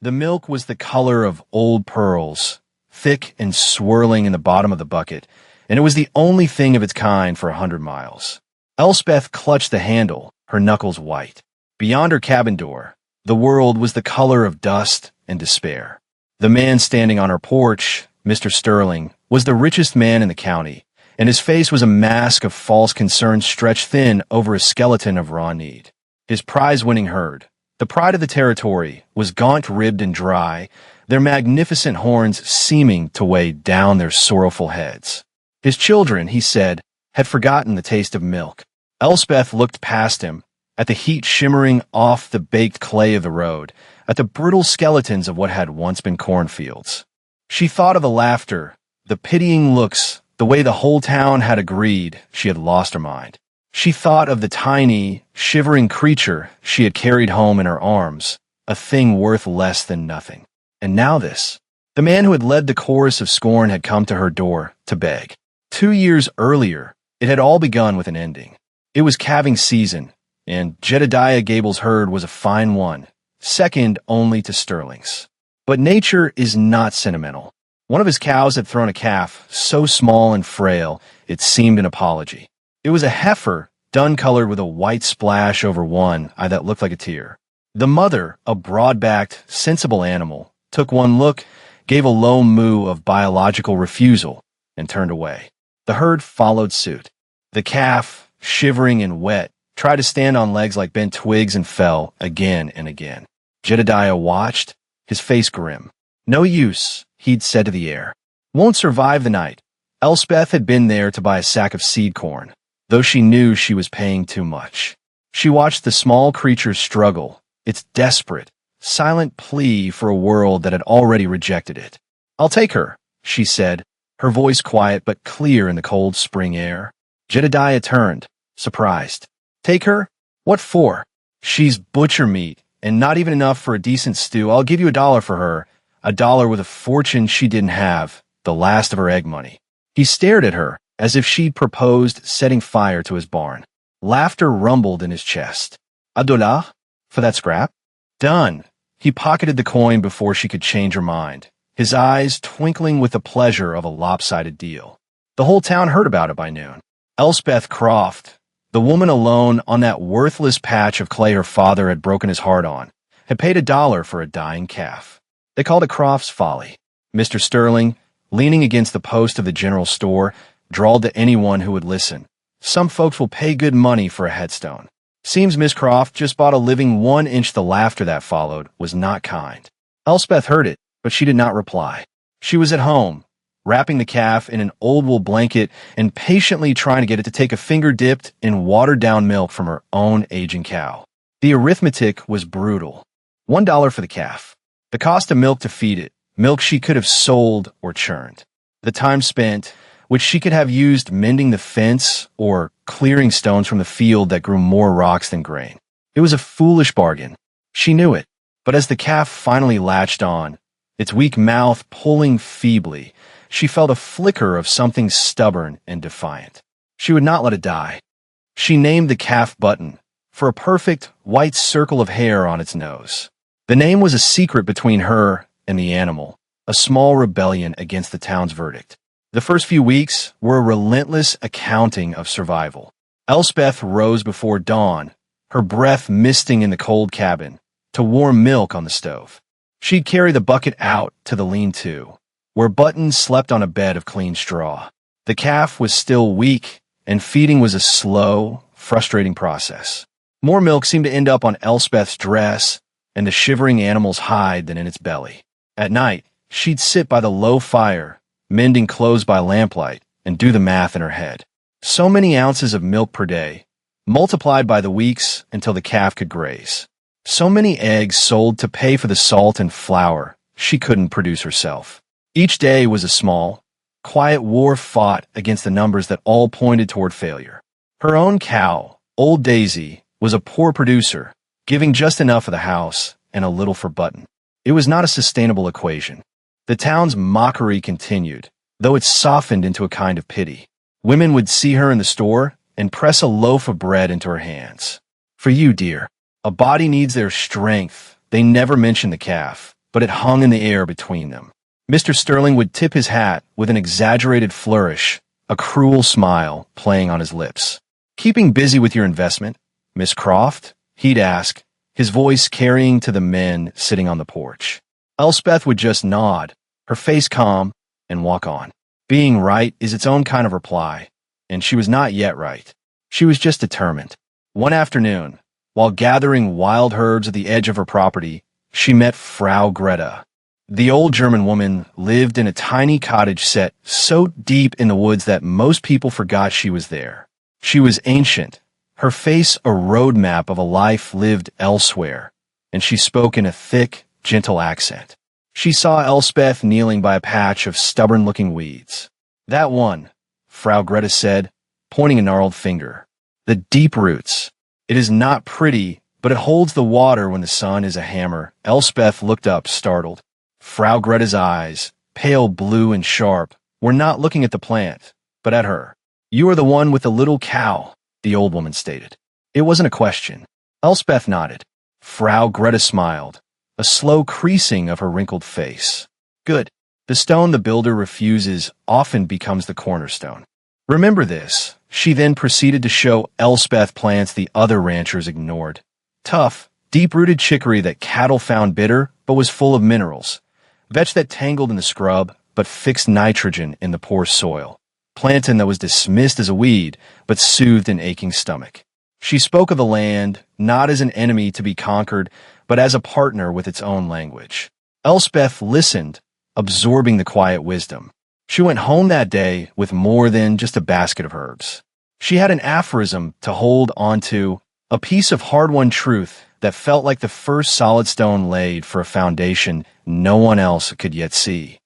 The milk was the color of old pearls, thick and swirling in the bottom of the bucket, and it was the only thing of its kind for 100 miles. Elspeth clutched the handle, her knuckles white. Beyond her cabin door, the world was the color of dust and despair. The man standing on her porch, Mr. Sterling, was the richest man in the county, and his face was a mask of false concern stretched thin over a skeleton of raw need. His prize-winning herd, the pride of the territory, was gaunt-ribbed and dry, their magnificent horns seeming to weigh down their sorrowful heads. His children, he said, had forgotten the taste of milk. Elspeth looked past him, at the heat shimmering off the baked clay of the road, at the brittle skeletons of what had once been cornfields. She thought of the laughter, the pitying looks, the way the whole town had agreed she had lost her mind. She thought of the tiny, shivering creature she had carried home in her arms, a thing worth less than nothing. And now this. The man who had led the chorus of scorn had come to her door to beg. 2 years earlier, it had all begun with an ending. It was calving season, and Jedediah Gable's herd was a fine one, second only to Sterling's. But nature is not sentimental. One of his cows had thrown a calf so small and frail it seemed an apology. It was a heifer, dun-colored with a white splash over one eye that looked like a tear. The mother, a broad-backed, sensible animal, took one look, gave a low moo of biological refusal, and turned away. The herd followed suit. The calf, shivering and wet, tried to stand on legs like bent twigs and fell again and again. Jedediah watched, his face grim. No use, he'd said to the air. Won't survive the night. Elspeth had been there to buy a sack of seed corn, though she knew she was paying too much. She watched the small creature struggle, its desperate, silent plea for a world that had already rejected it. I'll take her, she said, her voice quiet but clear in the cold spring air. Jedediah turned, surprised. Take her? What for? She's butcher meat, and not even enough for a decent stew. I'll give you $1 for her, $1 with a fortune she didn't have, the last of her egg money. He stared at her, as if she'd proposed setting fire to his barn. Laughter rumbled in his chest. $1? For that scrap? Done. He pocketed the coin before she could change her mind, his eyes twinkling with the pleasure of a lopsided deal. The whole town heard about it by noon. Elspeth Croft, the woman alone on that worthless patch of clay her father had broken his heart on, had paid $1 for a dying calf. They called it Croft's folly. Mr. Sterling, leaning against the post of the general store, drawled to anyone who would listen. Some folks will pay good money for a headstone. Seems Miss Croft just bought a living 1 inch. The laughter that followed was not kind. Elspeth heard it, but she did not reply. She was at home, wrapping the calf in an old wool blanket and patiently trying to get it to take a finger dipped in watered-down milk from her own aging cow. The arithmetic was brutal. $1 for the calf. The cost of milk to feed it, milk she could have sold or churned. The time spent, which she could have used mending the fence or clearing stones from the field that grew more rocks than grain. It was a foolish bargain. She knew it, but as the calf finally latched on, its weak mouth pulling feebly, she felt a flicker of something stubborn and defiant. She would not let it die. She named the calf Button, for a perfect, white circle of hair on its nose. The name was a secret between her and the animal, a small rebellion against the town's verdict. The first few weeks were a relentless accounting of survival. Elspeth rose before dawn, her breath misting in the cold cabin, to warm milk on the stove. She'd carry the bucket out to the lean-to, where Button slept on a bed of clean straw. The calf was still weak, and feeding was a slow, frustrating process. More milk seemed to end up on Elspeth's dress and the shivering animal's hide than in its belly. At night, she'd sit by the low fire, mending clothes by lamplight, and do the math in her head. So many ounces of milk per day, multiplied by the weeks until the calf could graze. So many eggs sold to pay for the salt and flour she couldn't produce herself. Each day was a small, quiet war fought against the numbers that all pointed toward failure. Her own cow, Old Daisy, was a poor producer, giving just enough for the house and a little for Button. It was not a sustainable equation. The town's mockery continued, though it softened into a kind of pity. Women would see her in the store and press a loaf of bread into her hands. For you, dear. A body needs their strength. They never mentioned the calf, but it hung in the air between them. Mr. Sterling would tip his hat with an exaggerated flourish, a cruel smile playing on his lips. "Keeping busy with your investment, Miss Croft?" he'd ask, his voice carrying to the men sitting on the porch. Elspeth would just nod, her face calm, and walk on. Being right is its own kind of reply, and she was not yet right. She was just determined. One afternoon, while gathering wild herbs at the edge of her property, she met Frau Greta. The old German woman lived in a tiny cottage set so deep in the woods that most people forgot she was there. She was ancient, her face a roadmap of a life lived elsewhere, and she spoke in a thick, gentle accent. She saw Elspeth kneeling by a patch of stubborn-looking weeds. "That one," Frau Greta said, pointing a gnarled finger. "The deep roots. It is not pretty, but it holds the water when the sun is a hammer." Elspeth looked up, startled. Frau Greta's eyes, pale blue and sharp, were not looking at the plant, but at her. "You are the one with the little cow," the old woman stated. It wasn't a question. Elspeth nodded. Frau Greta smiled, a slow creasing of her wrinkled face. "Good. The stone the builder refuses often becomes the cornerstone. Remember this." She then proceeded to show Elspeth plants the other ranchers ignored. Tough, deep-rooted chicory that cattle found bitter but was full of minerals. Vetch that tangled in the scrub but fixed nitrogen in the poor soil. Plantain that was dismissed as a weed but soothed an aching stomach. She spoke of the land not as an enemy to be conquered, but as a partner with its own language. Elspeth listened, absorbing the quiet wisdom. She went home that day with more than just a basket of herbs. She had an aphorism to hold onto, a piece of hard-won truth that felt like the first solid stone laid for a foundation no one else could yet see.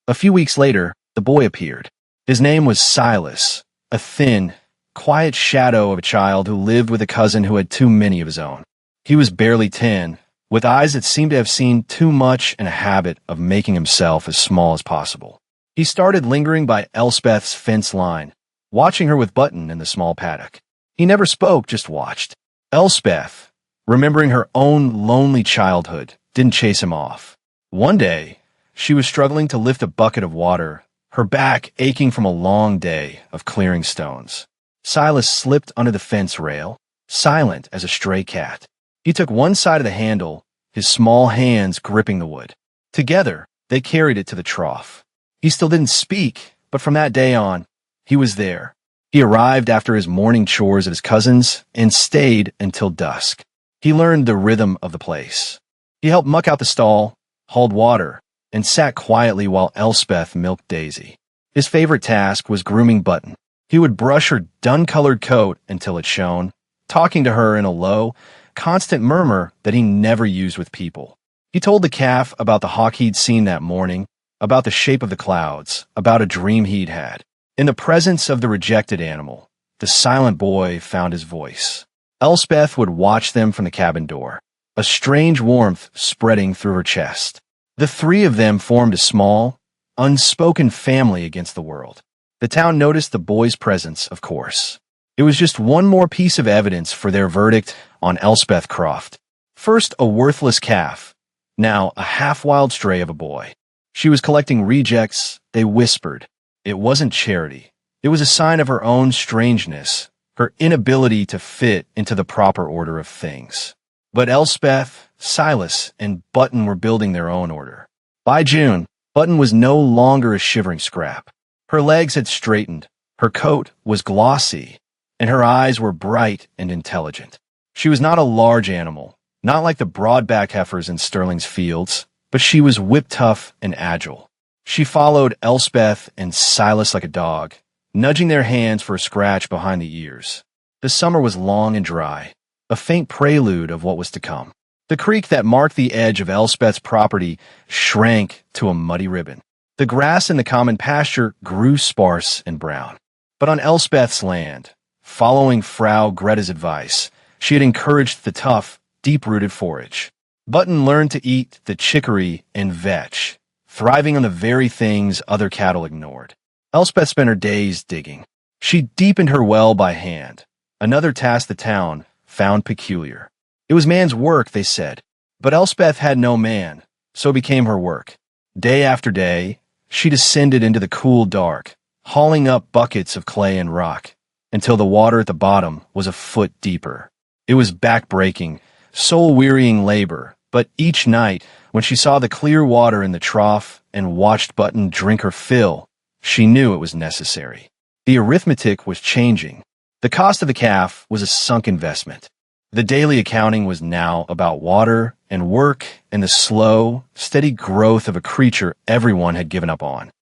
A few weeks later, the boy appeared. His name was Silas, a thin, quiet shadow of a child who lived with a cousin who had too many of his own. He was barely 10, with eyes that seemed to have seen too much and a habit of making himself as small as possible. He started lingering by Elspeth's fence line, watching her with Button in the small paddock. He never spoke, just watched. Elspeth, remembering her own lonely childhood, didn't chase him off. One day, she was struggling to lift a bucket of water, her back aching from a long day of clearing stones. Silas slipped under the fence rail, silent as a stray cat. He took one side of the handle, his small hands gripping the wood. Together, they carried it to the trough. He still didn't speak, but from that day on, he was there. He arrived after his morning chores at his cousin's and stayed until dusk. He learned the rhythm of the place. He helped muck out the stall, hauled water, and sat quietly while Elspeth milked Daisy. His favorite task was grooming Button. He would brush her dun-colored coat until it shone, talking to her in a low, constant murmur that he never used with people. He told the calf about the hawk he'd seen that morning, about the shape of the clouds, about a dream he'd had. In the presence of the rejected animal, the silent boy found his voice. Elspeth would watch them from the cabin door, a strange warmth spreading through her chest. The three of them formed a small, unspoken family against the world. The town noticed the boy's presence, of course. It was just one more piece of evidence for their verdict on Elspeth Croft. First a worthless calf, now a half-wild stray of a boy. She was collecting rejects, they whispered. It wasn't charity. It was a sign of her own strangeness, her inability to fit into the proper order of things. But Elspeth, Silas, and Button were building their own order. By June, Button was no longer a shivering scrap. Her legs had straightened, her coat was glossy, and her eyes were bright and intelligent. She was not a large animal, not like the broad-back heifers in Sterling's fields, but she was whip-tough and agile. She followed Elspeth and Silas like a dog, nudging their hands for a scratch behind the ears. The summer was long and dry, a faint prelude of what was to come. The creek that marked the edge of Elspeth's property shrank to a muddy ribbon. The grass in the common pasture grew sparse and brown. But on Elspeth's land, following Frau Greta's advice, she had encouraged the tough, deep-rooted forage. Button learned to eat the chicory and vetch, thriving on the very things other cattle ignored. Elspeth spent her days digging. She deepened her well by hand, another task the town found peculiar. It was man's work, they said, but Elspeth had no man, so it became her work. Day after day, she descended into the cool dark, hauling up buckets of clay and rock, until the water at the bottom was a foot deeper. It was back-breaking, soul-wearying labor, but each night, when she saw the clear water in the trough and watched Button drink her fill, she knew it was necessary. The arithmetic was changing. The cost of the calf was a sunk investment. The daily accounting was now about water and work and the slow, steady growth of a creature everyone had given up on.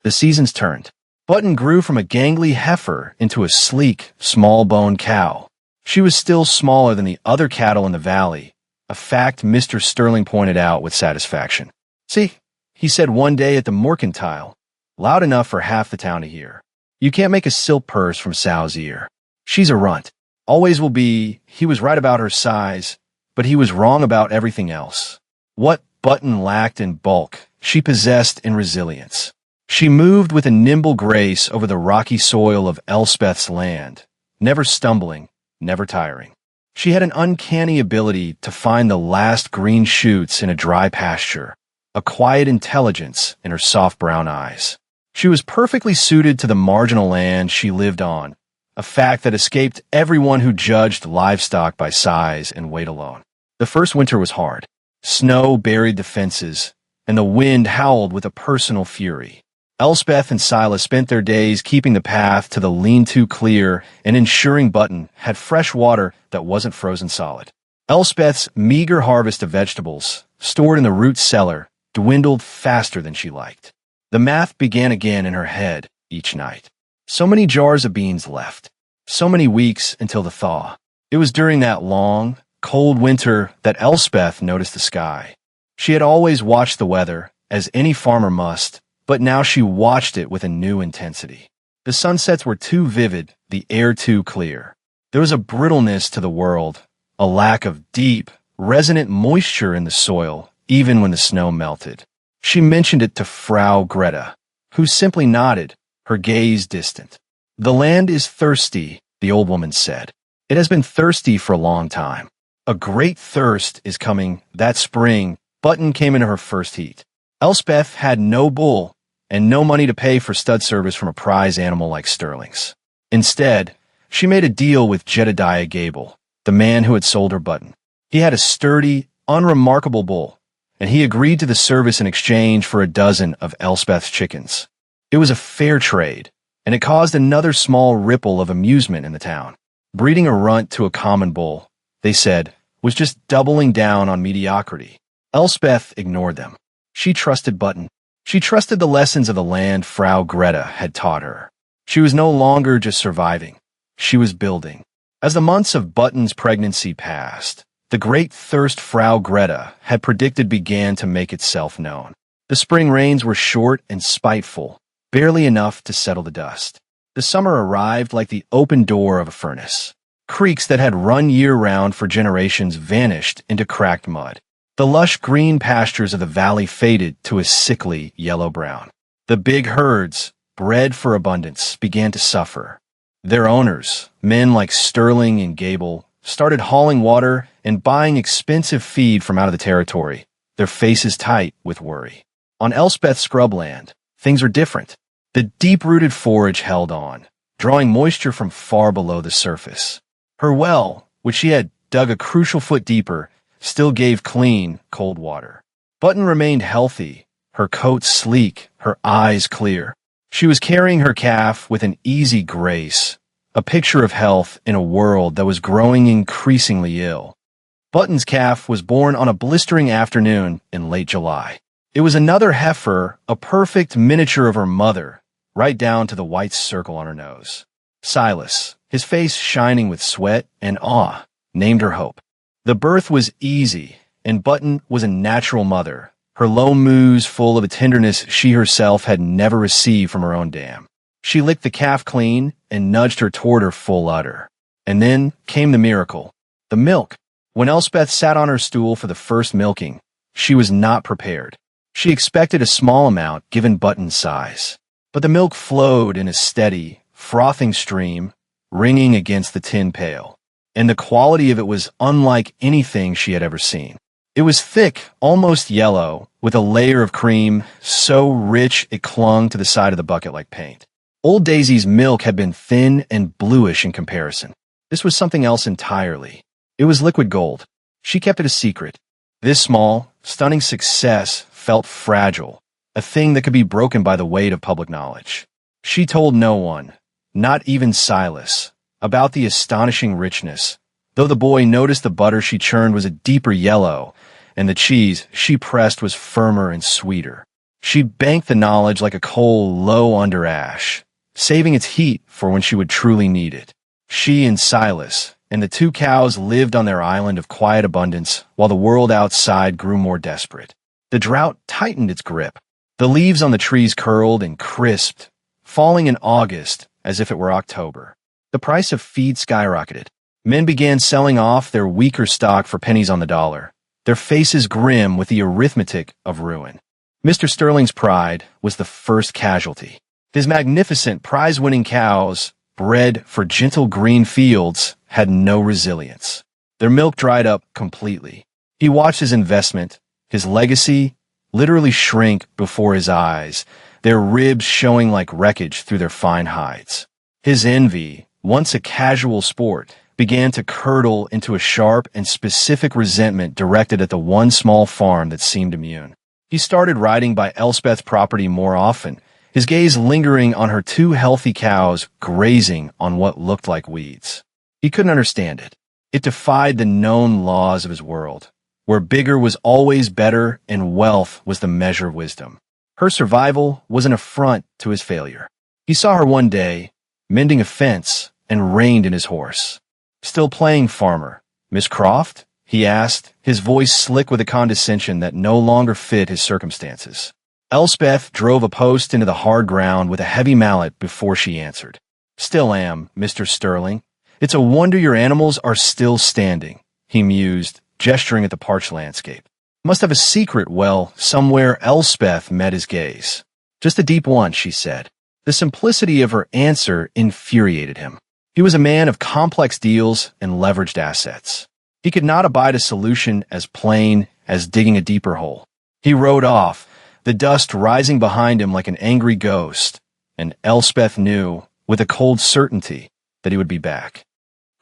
The seasons turned. Button grew from a gangly heifer into a sleek, small-boned cow. She was still smaller than the other cattle in the valley, a fact Mr. Sterling pointed out with satisfaction. "See," he said one day at the mercantile, loud enough for half the town to hear. "You can't make a silk purse from sow's ear. She's a runt. Always will be." He was right about her size, but he was wrong about everything else. What Button lacked in bulk, she possessed in resilience. She moved with a nimble grace over the rocky soil of Elspeth's land, never stumbling, never tiring. She had an uncanny ability to find the last green shoots in a dry pasture, a quiet intelligence in her soft brown eyes. She was perfectly suited to the marginal land she lived on, a fact that escaped everyone who judged livestock by size and weight alone. The first winter was hard. Snow buried the fences, and the wind howled with a personal fury. Elspeth and Silas spent their days keeping the path to the lean-to clear and ensuring Button had fresh water that wasn't frozen solid. Elspeth's meager harvest of vegetables, stored in the root cellar, dwindled faster than she liked. The math began again in her head each night. So many jars of beans left. So many weeks until the thaw. It was during that long, cold winter that Elspeth noticed the sky. She had always watched the weather, as any farmer must, but now she watched it with a new intensity. The sunsets were too vivid, the air too clear. There was a brittleness to the world, a lack of deep, resonant moisture in the soil, even when the snow melted. She mentioned it to Frau Greta, who simply nodded, her gaze distant. "The land is thirsty," the old woman said. "It has been thirsty for a long time. A great thirst is coming." That spring, Button came into her first heat. Elspeth had no bull and no money to pay for stud service from a prize animal like Sterling's. Instead, she made a deal with Jedediah Gable, the man who had sold her Button. He had a sturdy, unremarkable bull, and he agreed to the service in exchange for a dozen of Elspeth's chickens. It was a fair trade, and it caused another small ripple of amusement in the town. Breeding a runt to a common bull, they said, was just doubling down on mediocrity. Elspeth ignored them. She trusted Button. She trusted the lessons of the land Frau Greta had taught her. She was no longer just surviving. She was building. As the months of Button's pregnancy passed, the great thirst Frau Greta had predicted began to make itself known. The spring rains were short and spiteful, barely enough to settle the dust. The summer arrived like the open door of a furnace. Creeks that had run year-round for generations vanished into cracked mud. The lush green pastures of the valley faded to a sickly yellow-brown. The big herds, bred for abundance, began to suffer. Their owners, men like Sterling and Gable, started hauling water and buying expensive feed from out of the territory, their faces tight with worry. On Elspeth's scrubland, things were different. The deep-rooted forage held on, drawing moisture from far below the surface. Her well, which she had dug a crucial foot deeper, still gave clean, cold water. Button remained healthy, her coat sleek, her eyes clear. She was carrying her calf with an easy grace, a picture of health in a world that was growing increasingly ill. Button's calf was born on a blistering afternoon in late July. It was another heifer, a perfect miniature of her mother, right down to the white circle on her nose. Silas, his face shining with sweat and awe, named her Hope. The birth was easy, and Button was a natural mother, her low moos full of a tenderness she herself had never received from her own dam. She licked the calf clean and nudged her toward her full udder. And then came the miracle, the milk. When Elspeth sat on her stool for the first milking, she was not prepared. She expected a small amount given Button's size. But the milk flowed in a steady, frothing stream, ringing against the tin pail, and the quality of it was unlike anything she had ever seen. It was thick, almost yellow, with a layer of cream so rich it clung to the side of the bucket like paint. Old Daisy's milk had been thin and bluish in comparison. This was something else entirely. It was liquid gold. She kept it a secret. This small, stunning success felt fragile, a thing that could be broken by the weight of public knowledge. She told no one, not even Silas, about the astonishing richness, though the boy noticed the butter she churned was a deeper yellow, and the cheese she pressed was firmer and sweeter. She banked the knowledge like a coal low under ash, saving its heat for when she would truly need it. She and Silas and the two cows lived on their island of quiet abundance while the world outside grew more desperate. The drought tightened its grip. The leaves on the trees curled and crisped, falling in August as if it were October. The price of feed skyrocketed. Men began selling off their weaker stock for pennies on the dollar, their faces grim with the arithmetic of ruin. Mr. Sterling's pride was the first casualty. His magnificent prize-winning cows, bred for gentle green fields, had no resilience. Their milk dried up completely. He watched his investment, his legacy, literally shrink before his eyes, their ribs showing like wreckage through their fine hides. His envy, once a casual sport, began to curdle into a sharp and specific resentment directed at the one small farm that seemed immune. He started riding by Elspeth's property more often, his gaze lingering on her two healthy cows grazing on what looked like weeds. He couldn't understand it. It defied the known laws of his world, where bigger was always better and wealth was the measure of wisdom. Her survival was an affront to his failure. He saw her one day, mending a fence, and reined in his horse. "Still playing, farmer, Miss Croft?" he asked, his voice slick with a condescension that no longer fit his circumstances. Elspeth drove a post into the hard ground with a heavy mallet before she answered. "Still am, Mr. Sterling. It's a wonder your animals are still standing," he mused, gesturing at the parched landscape. "Must have a secret well somewhere." Elspeth met his gaze. "Just a deep one," she said. The simplicity of her answer infuriated him. He was a man of complex deals and leveraged assets. He could not abide a solution as plain as digging a deeper hole. He rode off, the dust rising behind him like an angry ghost, and Elspeth knew, with a cold certainty, that he would be back.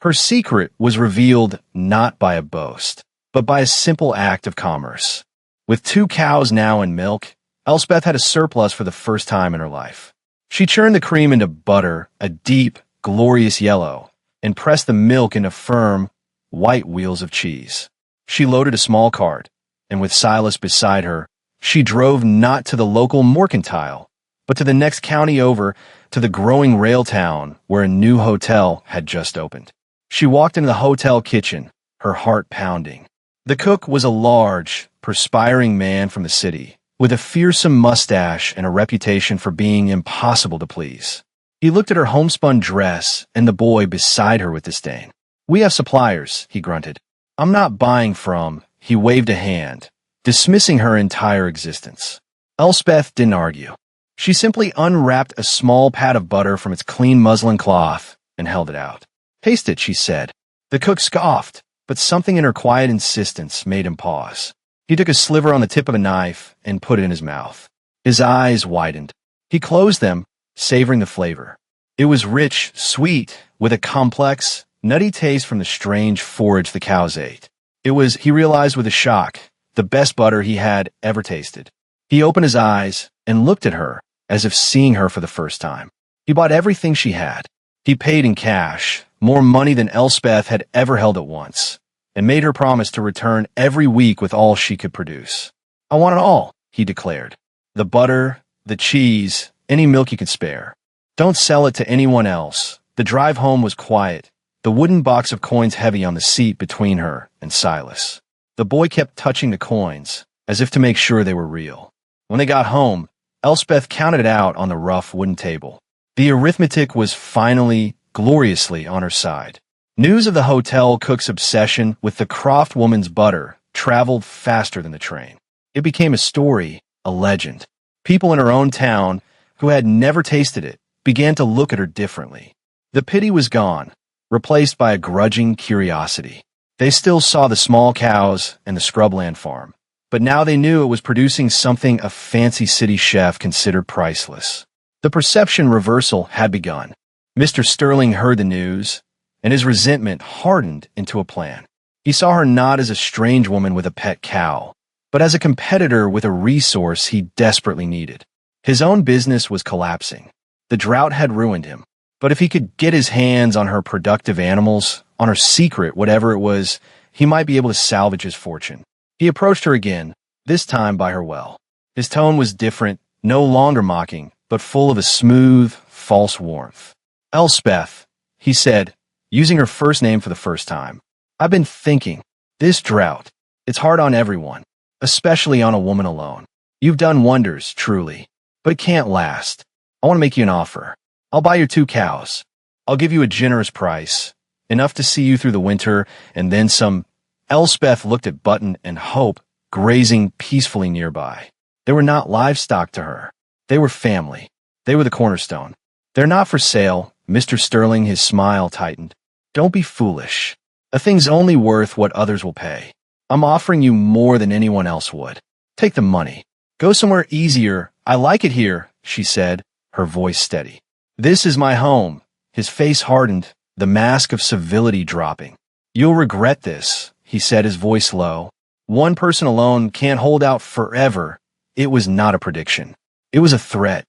Her secret was revealed not by a boast, but by a simple act of commerce. With two cows now in milk, Elspeth had a surplus for the first time in her life. She churned the cream into butter, a deep, glorious yellow, and pressed the milk into firm, white wheels of cheese. She loaded a small cart, and with Silas beside her, she drove not to the local mercantile, but to the next county over, to the growing rail town where a new hotel had just opened. She walked into the hotel kitchen, her heart pounding. The cook was a large, perspiring man from the city, with a fearsome mustache and a reputation for being impossible to please. He looked at her homespun dress and the boy beside her with disdain. "We have suppliers," he grunted. "I'm not buying from—" He waved a hand, dismissing her entire existence. Elspeth didn't argue. She simply unwrapped a small pat of butter from its clean muslin cloth and held it out. "Taste it," she said. The cook scoffed, but something in her quiet insistence made him pause. He took a sliver on the tip of a knife and put it in his mouth. His eyes widened. He closed them, savoring the flavor. It was rich, sweet, with a complex, nutty taste from the strange forage the cows ate. It was, he realized with a shock, the best butter he had ever tasted. He opened his eyes and looked at her, as if seeing her for the first time. He bought everything she had. He paid in cash, more money than Elspeth had ever held at once, and made her promise to return every week with all she could produce. "I want it all," he declared. "The butter, the cheese, any milk you could spare. Don't sell it to anyone else." The drive home was quiet, the wooden box of coins heavy on the seat between her and Silas. The boy kept touching the coins, as if to make sure they were real. When they got home, Elspeth counted it out on the rough wooden table. The arithmetic was finally, gloriously on her side. News of the hotel cook's obsession with the Croft woman's butter traveled faster than the train. It became a story, a legend. People in her own town, who had never tasted it, began to look at her differently. The pity was gone, replaced by a grudging curiosity. They still saw the small cows and the scrubland farm, but now they knew it was producing something a fancy city chef considered priceless. The perception reversal had begun. Mr. Sterling heard the news, and his resentment hardened into a plan. He saw her not as a strange woman with a pet cow, but as a competitor with a resource he desperately needed. His own business was collapsing. The drought had ruined him, but if he could get his hands on her productive animals, on her secret, whatever it was, he might be able to salvage his fortune. He approached her again, this time by her well. His tone was different, no longer mocking, but full of a smooth, false warmth. "Elspeth," he said, using her first name for the first time. "I've been thinking, this drought, it's hard on everyone, especially on a woman alone. You've done wonders, truly, but it can't last. I want to make you an offer. I'll buy your 2 cows. I'll give you a generous price, enough to see you through the winter, and then some." Elspeth looked at Button and Hope grazing peacefully nearby. They were not livestock to her. They were family. They were the cornerstone. "They're not for sale." Mr. Sterling, his smile tightened. "Don't be foolish. A thing's only worth what others will pay. I'm offering you more than anyone else would. Take the money. Go somewhere easier. I like it here," she said, her voice steady. "This is my home." His face hardened, the mask of civility dropping. "You'll regret this," he said, his voice low. "One person alone can't hold out forever." It was not a prediction. It was a threat.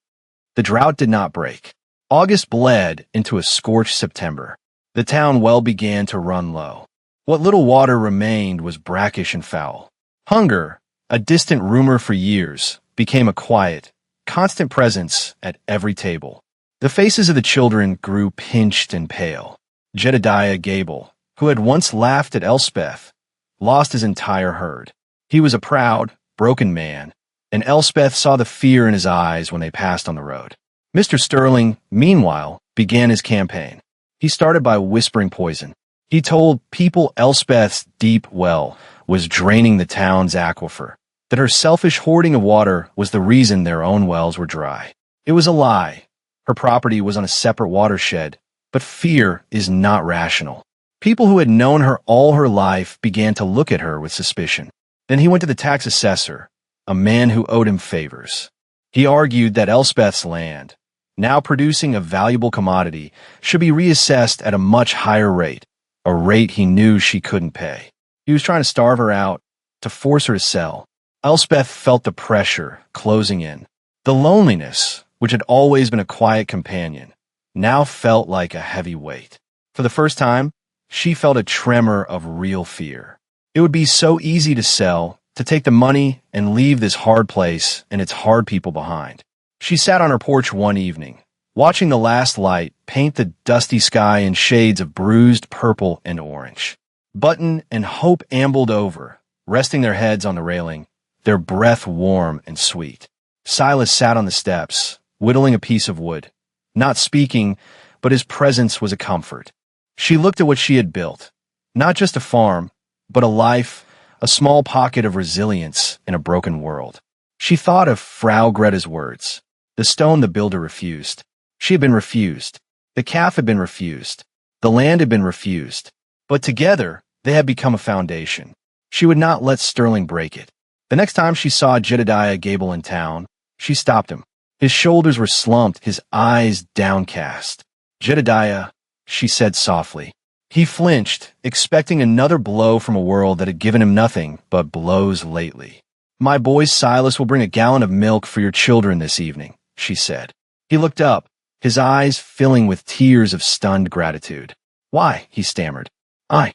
The drought did not break. August bled into a scorched September. The town well began to run low. What little water remained was brackish and foul. Hunger, a distant rumor for years, became a quiet, constant presence at every table. The faces of the children grew pinched and pale. Jedediah Gable, who had once laughed at Elspeth, lost his entire herd. He was a proud, broken man, and Elspeth saw the fear in his eyes when they passed on the road. Mr. Sterling, meanwhile, began his campaign. He started by whispering poison. He told people Elspeth's deep well was draining the town's aquifer, that her selfish hoarding of water was the reason their own wells were dry. It was a lie. Her property was on a separate watershed, but fear is not rational. People who had known her all her life began to look at her with suspicion. Then he went to the tax assessor, a man who owed him favors. He argued that Elspeth's land, now producing a valuable commodity, should be reassessed at a much higher rate, a rate he knew she couldn't pay. He was trying to starve her out, to force her to sell. Elspeth felt the pressure closing in. The loneliness, which had always been a quiet companion, now felt like a heavy weight. For the first time, she felt a tremor of real fear. It would be so easy to sell, to take the money and leave this hard place and its hard people behind. She sat on her porch one evening, watching the last light paint the dusty sky in shades of bruised purple and orange. Button and Hope ambled over, resting their heads on the railing, their breath warm and sweet. Silas sat on the steps, whittling a piece of wood, not speaking, but his presence was a comfort. She looked at what she had built, not just a farm, but a life, a small pocket of resilience in a broken world. She thought of Frau Greta's words. The stone the builder refused. She had been refused. The calf had been refused. The land had been refused. But together, they had become a foundation. She would not let Sterling break it. The next time she saw Jedediah Gable in town, she stopped him. His shoulders were slumped, his eyes downcast. "Jedediah," she said softly. He flinched, expecting another blow from a world that had given him nothing but blows lately. "My boy Silas will bring a gallon of milk for your children this evening," she said. He looked up, his eyes filling with tears of stunned gratitude. "Why?" he stammered. I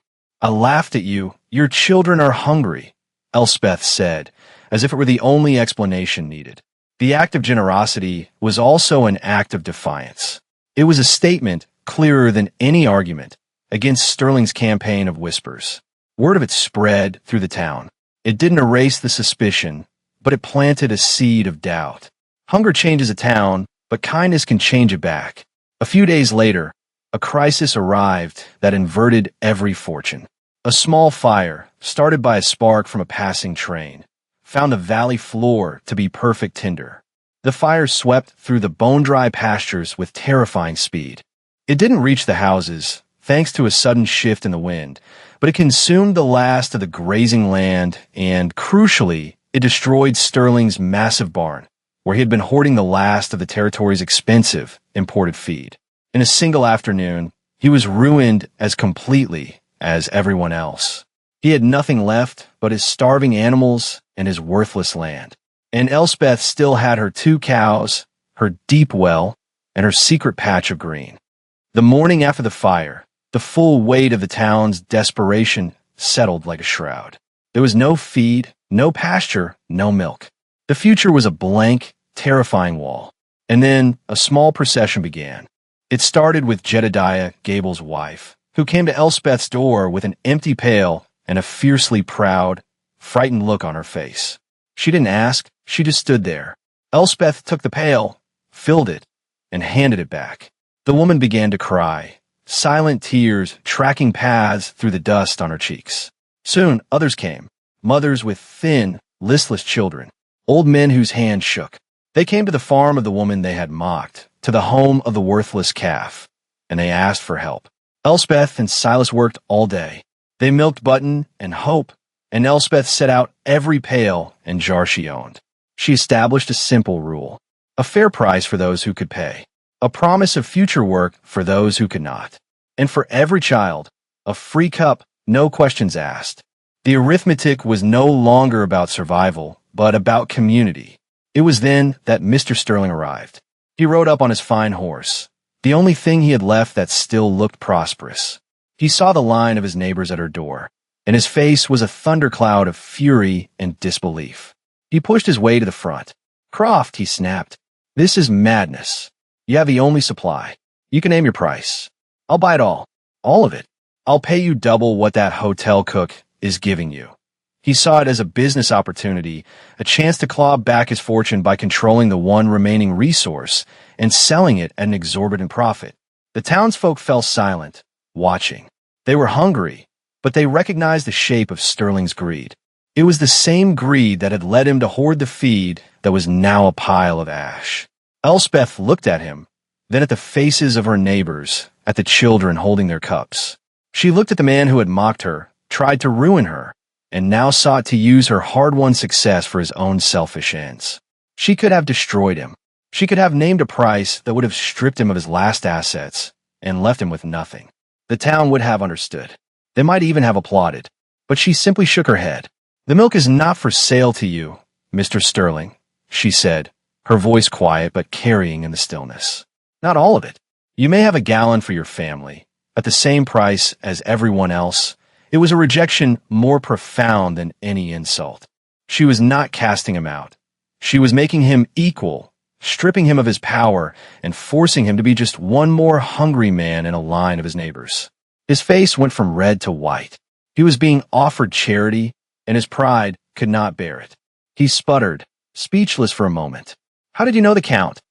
laughed at you. Your children are hungry," Elspeth said, as if it were the only explanation needed. The act of generosity was also an act of defiance. It was a statement, clearer than any argument, against Sterling's campaign of whispers. Word of it spread through the town. It didn't erase the suspicion, but it planted a seed of doubt. Hunger changes a town, but kindness can change it back. A few days later, a crisis arrived that inverted every fortune. A small fire, started by a spark from a passing train, found the valley floor to be perfect tinder. The fire swept through the bone-dry pastures with terrifying speed. It didn't reach the houses, thanks to a sudden shift in the wind, but it consumed the last of the grazing land and, crucially, it destroyed Sterling's massive barn, where he had been hoarding the last of the territory's expensive imported feed. In a single afternoon, he was ruined as completely as everyone else. He had nothing left but his starving animals and his worthless land. And Elspeth still had her 2 cows, her deep well, and her secret patch of green. The morning after the fire, the full weight of the town's desperation settled like a shroud. There was no feed, no pasture, no milk. The future was a blank, terrifying wall. And then a small procession began. It started with Jedediah, Gable's wife, who came to Elspeth's door with an empty pail and a fiercely proud, frightened look on her face. She didn't ask, she just stood there. Elspeth took the pail, filled it, and handed it back. The woman began to cry, silent tears tracking paths through the dust on her cheeks. Soon, others came, mothers with thin, listless children, old men whose hands shook. They came to the farm of the woman they had mocked, to the home of the worthless calf, and they asked for help. Elspeth and Silas worked all day. They milked Button and Hope, and Elspeth set out every pail and jar she owned. She established a simple rule: a fair price for those who could pay, a promise of future work for those who could not, and for every child, a free cup, no questions asked. The arithmetic was no longer about survival, but about community. It was then that Mr. Sterling arrived. He rode up on his fine horse, the only thing he had left that still looked prosperous. He saw the line of his neighbors at her door, and his face was a thundercloud of fury and disbelief. He pushed his way to the front. "Croft," he snapped, "this is madness. You have the only supply. You can name your price. I'll buy it all of it. I'll pay you double what that hotel cook is giving you." He saw it as a business opportunity, a chance to claw back his fortune by controlling the one remaining resource and selling it at an exorbitant profit. The townsfolk fell silent, watching. They were hungry, but they recognized the shape of Sterling's greed. It was the same greed that had led him to hoard the feed that was now a pile of ash. Elspeth looked at him, then at the faces of her neighbors, at the children holding their cups. She looked at the man who had mocked her, tried to ruin her, and now sought to use her hard-won success for his own selfish ends. She could have destroyed him. She could have named a price that would have stripped him of his last assets and left him with nothing. The town would have understood. They might even have applauded. But she simply shook her head. "The milk is not for sale to you, Mr. Sterling," she said, her voice quiet but carrying in the stillness. "Not all of it. You may have a gallon for your family, at the same price as everyone else." It was a rejection more profound than any insult. She was not casting him out. She was making him equal, stripping him of his power and forcing him to be just one more hungry man in a line of his neighbors. His face went from red to white. He was being offered charity, and his pride could not bear it. He sputtered, speechless for a moment. "How did you know the Count?"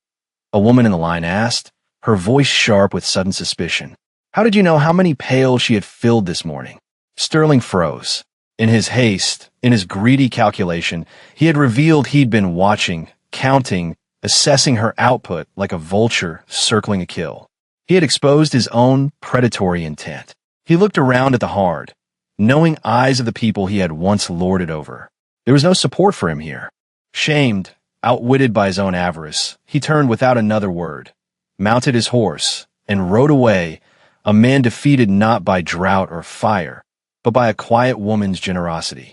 a woman in the line asked, her voice sharp with sudden suspicion. "How did you know how many pails she had filled this morning?" Sterling froze. In his haste, in his greedy calculation, he had revealed he'd been watching, counting, assessing her output like a vulture circling a kill. He had exposed his own predatory intent. He looked around at the hard, knowing eyes of the people he had once lorded over. There was no support for him here. Shamed, outwitted by his own avarice, he turned without another word, mounted his horse, and rode away, a man defeated not by drought or fire, but by a quiet woman's generosity.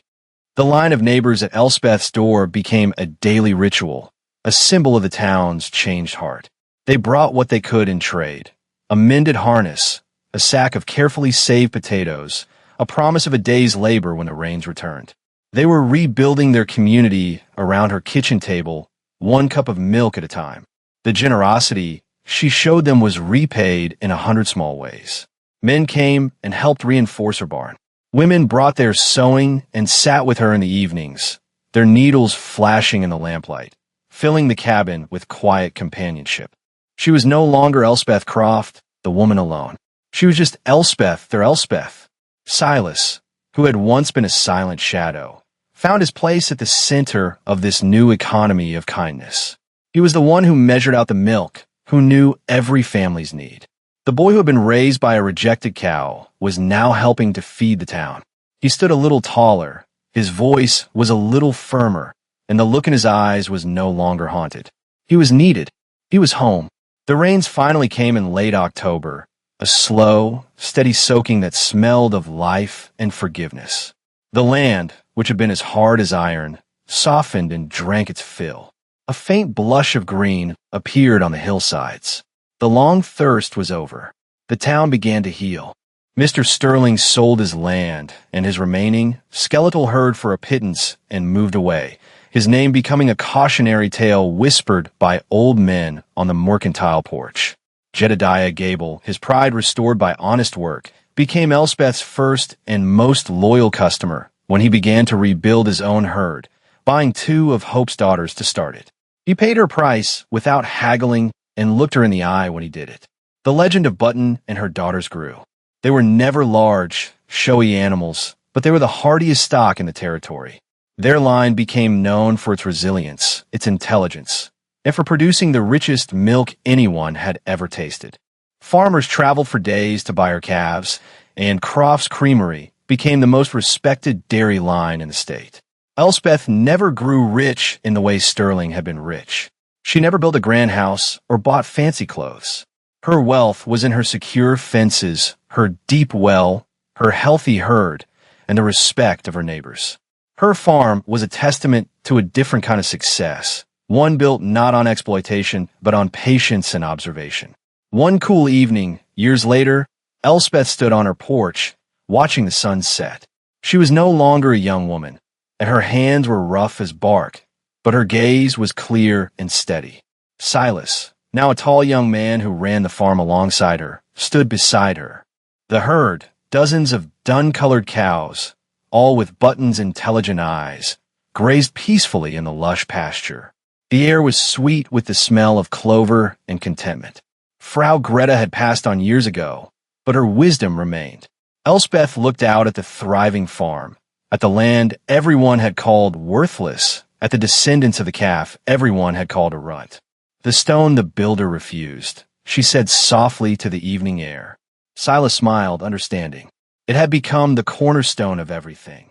The line of neighbors at Elspeth's door became a daily ritual, a symbol of the town's changed heart. They brought what they could in trade: a mended harness, a sack of carefully saved potatoes, a promise of a day's labor when the rains returned. They were rebuilding their community around her kitchen table, one cup of milk at a time. The generosity she showed them was repaid in 100 small ways. Men came and helped reinforce her barn. Women brought their sewing and sat with her in the evenings, their needles flashing in the lamplight, filling the cabin with quiet companionship. She was no longer Elspeth Croft, the woman alone. She was just Elspeth, their Elspeth. Silas, who had once been a silent shadow, found his place at the center of this new economy of kindness. He was the one who measured out the milk, who knew every family's need. The boy who had been raised by a rejected cow was now helping to feed the town. He stood a little taller, his voice was a little firmer, and the look in his eyes was no longer haunted. He was needed. He was home. The rains finally came in late October, a slow, steady soaking that smelled of life and forgiveness. The land, which had been as hard as iron, softened and drank its fill. A faint blush of green appeared on the hillsides. The long thirst was over. The town began to heal. Mr. Sterling sold his land and his remaining skeletal herd for a pittance and moved away, his name becoming a cautionary tale whispered by old men on the mercantile porch. Jedediah Gable, his pride restored by honest work, became Elspeth's first and most loyal customer when he began to rebuild his own herd, buying 2 of Hope's daughters to start it. He paid her price without haggling and looked her in the eye when he did it. The legend of Button and her daughters grew. They were never large, showy animals, but they were the hardiest stock in the territory. Their line became known for its resilience, its intelligence, and for producing the richest milk anyone had ever tasted. Farmers traveled for days to buy her calves, and Croft's Creamery became the most respected dairy line in the state. Elspeth never grew rich in the way Sterling had been rich. She never built a grand house or bought fancy clothes. Her wealth was in her secure fences, her deep well, her healthy herd, and the respect of her neighbors. Her farm was a testament to a different kind of success, one built not on exploitation, but on patience and observation. One cool evening, years later, Elspeth stood on her porch, watching the sun set. She was no longer a young woman, and her hands were rough as bark, but her gaze was clear and steady. Silas, now a tall young man who ran the farm alongside her, stood beside her. The herd, dozens of dun-colored cows, all with Button's intelligent eyes, grazed peacefully in the lush pasture. The air was sweet with the smell of clover and contentment. Frau Greta had passed on years ago, but her wisdom remained. Elspeth looked out at the thriving farm, at the land everyone had called worthless, at the descendants of the calf everyone had called a runt. The stone the builder refused, she said softly to the evening air. Silas smiled, understanding. It had become the cornerstone of everything.